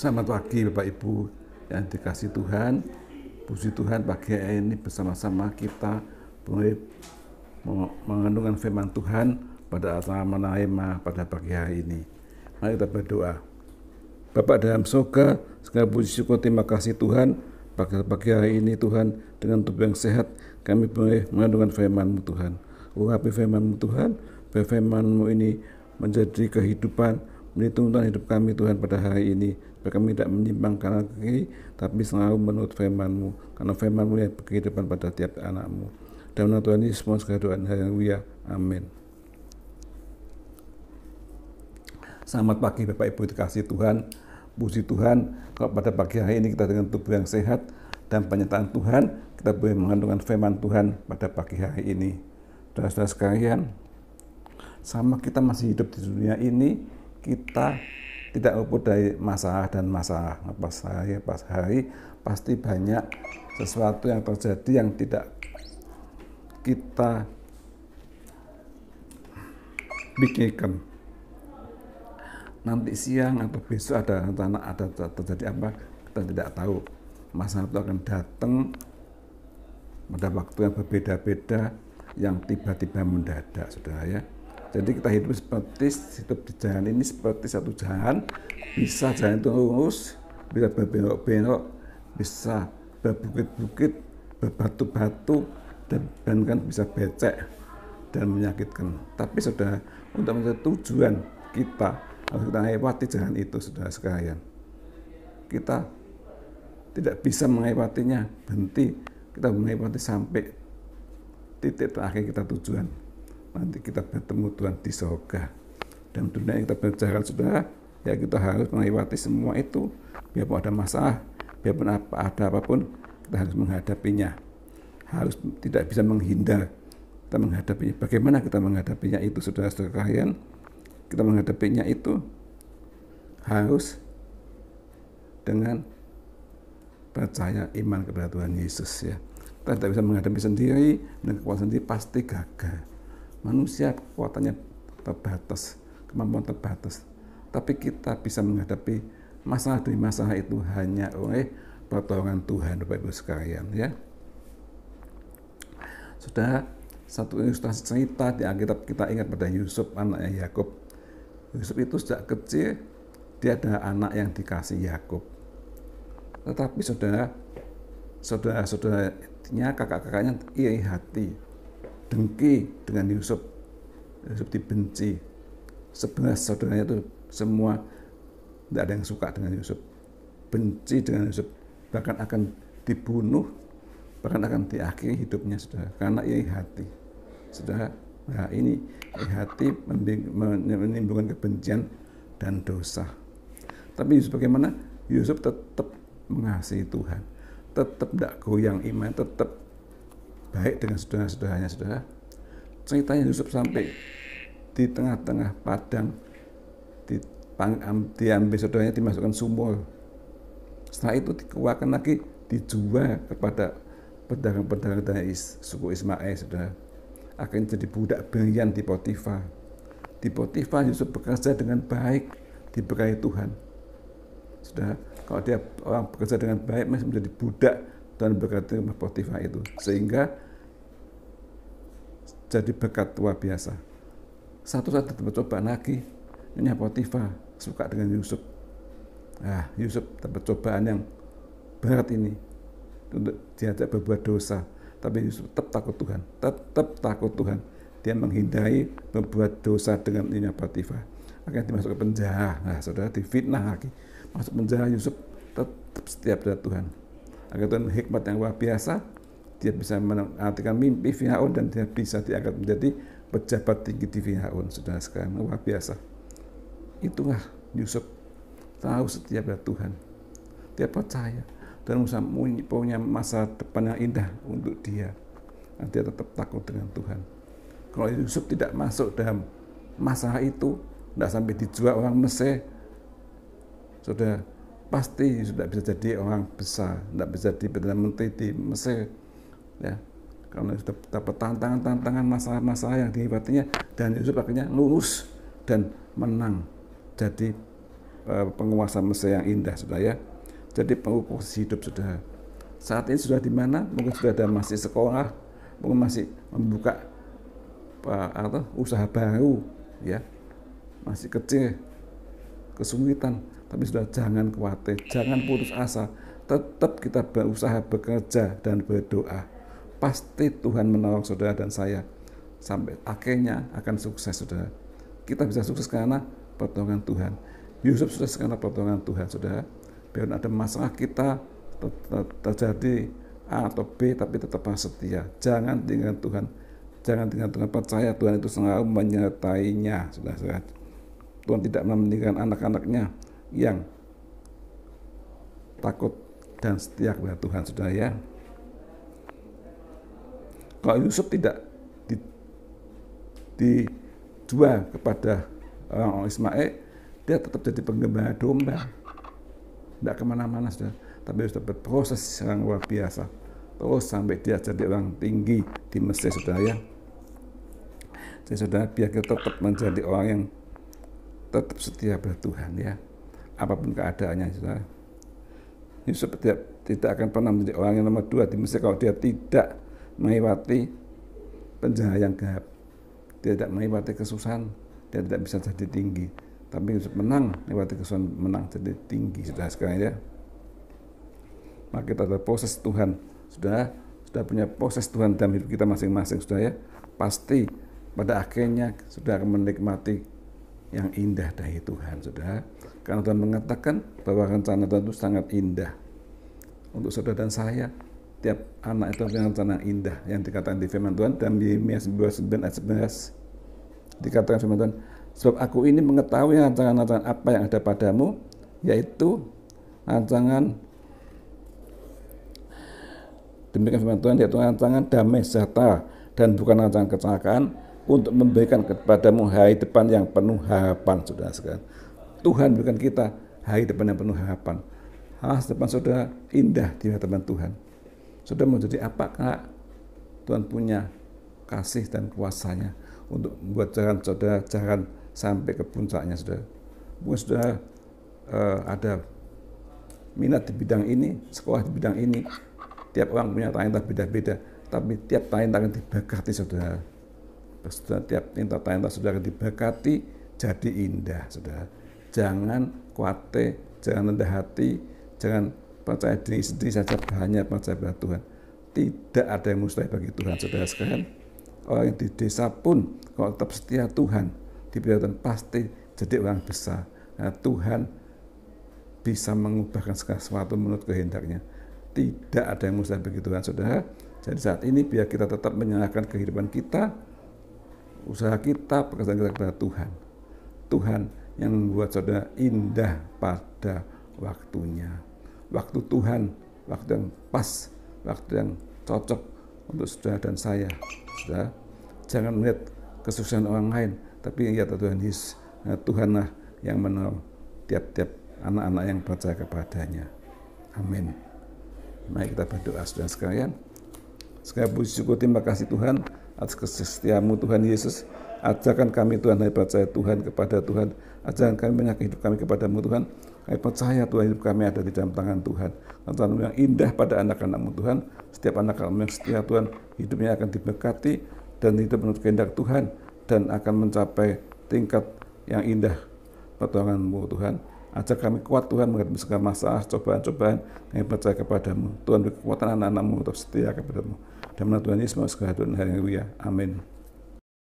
Selamat pagi Bapak Ibu yang dikasih Tuhan. Puji Tuhan pagi ini bersama-sama kita boleh mengenungkan firman Tuhan pada acara Manahema pada pagi hari ini. Mari kita berdoa. Bapak dalam surga, segala puji syukur terima kasih Tuhan. Pagi hari ini Tuhan, dengan tubuh yang sehat kami boleh mengenungkan firman-Mu Tuhan. Urapi firman-Mu Tuhan, biar firman-Mu ini menjadi kehidupan, menjadi tuntunan hidup kami Tuhan pada hari ini. Biar kami tidak menyimpang kanan kiri, tapi selalu menurut firman-Mu, karena firman-Mu yang berkehidupan pada tiap anak-Mu. Dalam nama Tuhan Yesus semua segala doa, haleluya, amin. Selamat pagi Bapak Ibu dikasih Tuhan. Puji Tuhan, kalau pada pagi hari ini kita dengan tubuh yang sehat dan penyertaan Tuhan, kita boleh mengandungkan firman Tuhan pada pagi hari ini. Saudara-saudara sekalian, sama kita masih hidup di dunia ini, kita tidak luput dari masalah dan masalah. Pas hari pasti banyak sesuatu yang terjadi yang tidak kita pikirkan. Nanti siang atau besok ada rencana, ada terjadi apa, kita tidak tahu. Masalah itu akan datang pada waktu yang berbeda-beda, yang tiba-tiba mendadak, saudara ya. Jadi kita hidup di jalan ini seperti satu jalan, bisa jalan itu lurus, bisa berbelok-belok, bisa berbukit-bukit, berbatu-batu, dan kan bisa becek dan menyakitkan. Tapi saudara, untuk mencapai tujuan kita harus kita lewati jalan itu, saudara sekalian. Kita tidak bisa melewatinya, berhenti, kita melewati sampai titik terakhir kita tujuan. Nanti kita bertemu Tuhan di surga. Dalam dunia yang kita berjalan, saudara, ya kita harus melewati semua itu. Biarpun ada masalah, biarpun ada apapun, kita harus menghadapinya. Harus tidak bisa menghindar, kita menghadapinya. Bagaimana kita menghadapinya itu, saudara-saudara kalian? Kita menghadapinya itu harus dengan percaya iman kepada Tuhan Yesus ya. Kita tidak bisa menghadapi sendiri, dengan kekuatan sendiri pasti gagal. Manusia kekuatannya terbatas, kemampuan terbatas. Tapi kita bisa menghadapi masalah demi masalah itu hanya oleh pertolongan Tuhan, Bapak Ibu sekalian ya. Sudah satu ilustrasi cerita di Alkitab kita ingat pada Yusuf, anaknya Yakub. Yusuf itu sejak kecil dia adalah anak yang dikasih Yakub. Tetapi saudara-saudaranya, kakak-kakaknya iri hati, dengki dengan Yusuf. Yusuf dibenci. 11 saudaranya itu semua tidak ada yang suka dengan Yusuf, benci dengan Yusuf, bahkan akan dibunuh, bahkan akan diakhiri hidupnya, saudara, karena iri hati. Saudara, nah ini iri hati menimbulkan kebencian dan dosa. Tapi Yusuf bagaimana? Yusuf tetap mengasihi Tuhan, tetap tidak goyang iman, tetap baik dengan saudara-saudaranya, saudara. Ceritanya Yusuf sampai di tengah-tengah padang, diambil saudaranya, dimasukkan sumur. Setelah itu dikeluarkan lagi, dijual kepada pedagang-pedagang dari suku Ismail, saudara. Akhirnya jadi budak belian di Potifar. Di Potifar Yusuf bekerja dengan baik, diberkahi Tuhan. Saudara, kalau dia orang bekerja dengan baik masih menjadi budak dan berkati rumah Potifar itu, sehingga jadi berkat luar biasa. Satu saat mencoba lagi, Nyonya Potifar suka dengan Yusuf. Yusuf dapat cobaan yang berat ini untuk diajak berbuat dosa, tapi Yusuf tetap takut Tuhan, dia menghindari berbuat dosa dengan Nyonya Potifar. Akhirnya dimasuk ke penjara. Saudara, difitnah lagi, masuk penjara. Yusuf tetap setia pada Tuhan. Akhirnya Tuhan hikmat yang luar biasa, dia bisa mengartikan mimpi Firaun dan dia bisa diangkat menjadi pejabat tinggi di Firaun. Saudara sekalian, luar biasa. Itulah Yusuf, tahu setia pada Tuhan. Dia percaya dan punya masa depan yang indah untuk dia. Dan dia tetap takut dengan Tuhan. Kalau Yusuf tidak masuk dalam masalah itu, tidak sampai dijual orang Mesir, sudah pasti sudah bisa jadi orang besar, tidak bisa jadi perdana menteri di Mesir, ya. Karena sudah dapat tantangan masalah-masalah yang dihadapinya, dan Yusuf akhirnya lulus dan menang jadi penguasa Mesir yang indah, saudara ya. Jadi pengukur hidup, saudara. Saat ini sudah di mana? Mungkin sudah ada masih sekolah, mungkin masih membuka usaha baru, ya, masih kecil, kesulitan. Tapi sudah jangan khawatir, jangan putus asa. Tetap kita berusaha bekerja dan berdoa. Pasti Tuhan menolong saudara dan saya. Sampai akhirnya akan sukses, saudara. Kita bisa sukses karena pertolongan Tuhan. Yusuf sukses karena pertolongan Tuhan, saudara. Biar ada masalah kita terjadi A atau B, tapi tetap setia. Jangan tinggalkan Tuhan. Jangan tinggalkan Tuhan. Percaya Tuhan itu selalu menyertainya, saudara. Tuhan tidak meninggalkan anak-anaknya yang takut dan setia kepada Tuhan, saudara ya. Kalau Yusuf tidak dijual kepada orang Ismail, dia tetap jadi penggembala domba, tidak kemana-mana, saudara. Tapi sudah berproses yang luar biasa, terus sampai dia jadi orang tinggi di Mesir, saudara ya. Jadi saudara, biar kita tetap menjadi orang yang tetap setia pada Tuhan ya, apapun keadaannya, saudara. Yusuf tidak akan pernah menjadi orang yang nomor 2 di Mesir kalau dia tidak melewati penjara yang gelap, dia tidak melewati kesusahan, dia tidak bisa jadi tinggi. Tapi Yusuf menang, melewati kesusahan, menang jadi tinggi, saudara sekalian ya. Maka kita ada proses Tuhan, sudah punya proses Tuhan dalam hidup kita masing-masing, saudara ya. Pasti pada akhirnya sudah akan menikmati yang indah dari Tuhan, saudara. Karena Tuhan mengatakan bahwa rencana Tuhan itu sangat indah untuk saudara dan saya. Tiap anak itu punya rencana yang indah yang dikatakan di firman Tuhan dalam Yeremia 29 ayat 11. Dikatakan firman Tuhan, sebab aku ini mengetahui rancangan-rancangan apa yang ada padamu, yaitu rancangan, demikian firman Tuhan, yaitu rancangan damai sejahtera dan bukan rancangan kecelakaan, untuk memberikan kepadamu hari depan yang penuh harapan, saudara sekalian. Tuhan berikan kita hari depan yang penuh harapan. Hari depan saudara indah di hadapan Tuhan. Saudara mau jadi apakah? Tuhan punya kasih dan kuasanya untuk membuat jalan saudara jalan sampai ke puncaknya, saudara. Mungkin saudara ada minat di bidang ini, sekolah di bidang ini. Tiap orang punya talenta beda-beda, tapi tiap talenta akan diberkati, saudara. Tiap talenta saudara diberkati jadi indah, saudara. Jangan khawatir, jangan rendah hati, jangan percaya diri sendiri saja, hanya percaya pada Tuhan. Tidak ada yang mustahil bagi Tuhan, saudara sekalian. Orang yang di desa pun kalau tetap setia Tuhan, dibiarkan pasti jadi orang besar. Nah, Tuhan bisa mengubahkan segala sesuatu menurut kehendaknya. Tidak ada yang mustahil bagi Tuhan, saudara. Jadi saat ini biar kita tetap menyerahkan kehidupan kita, usaha kita, pekerjaan kita kepada Tuhan. Tuhan yang membuat saudara indah pada waktunya. Waktu Tuhan, waktu yang pas, waktu yang cocok untuk saudara dan saya. Saudara, jangan melihat kesuksesan orang lain, tapi lihat Tuhan Yesus. Nah, Tuhanlah yang menolong tiap-tiap anak-anak yang percaya kepadanya. Amin. Mari kita berdoa, saudara sekalian. Segala puji syukur, terima kasih Tuhan atas kesetiamu Tuhan Yesus. Ajarkan kami Tuhan, hai percaya Tuhan kepada Tuhan. Ajarkan kami menyerahkan hidup kami kepadamu Tuhan. Hai percaya Tuhan, hidup kami ada di dalam tangan Tuhan. Rencana-Mu yang indah pada anak-anak-Mu Tuhan. Setiap anak-anak-Mu yang setia Tuhan, hidupnya akan diberkati dan hidup menurut kehendak Tuhan dan akan mencapai tingkat yang indah pertolongan-Mu Tuhan. Ajar kami kuat Tuhan menghadapi segala masalah, cobaan-cobaan. Kami percaya kepadamu. Tuhan beri kekuatan anak-anak-Mu untuk setia kepadamu. Dan Tuhan Yesus segala dunia. Haleluya. Amin.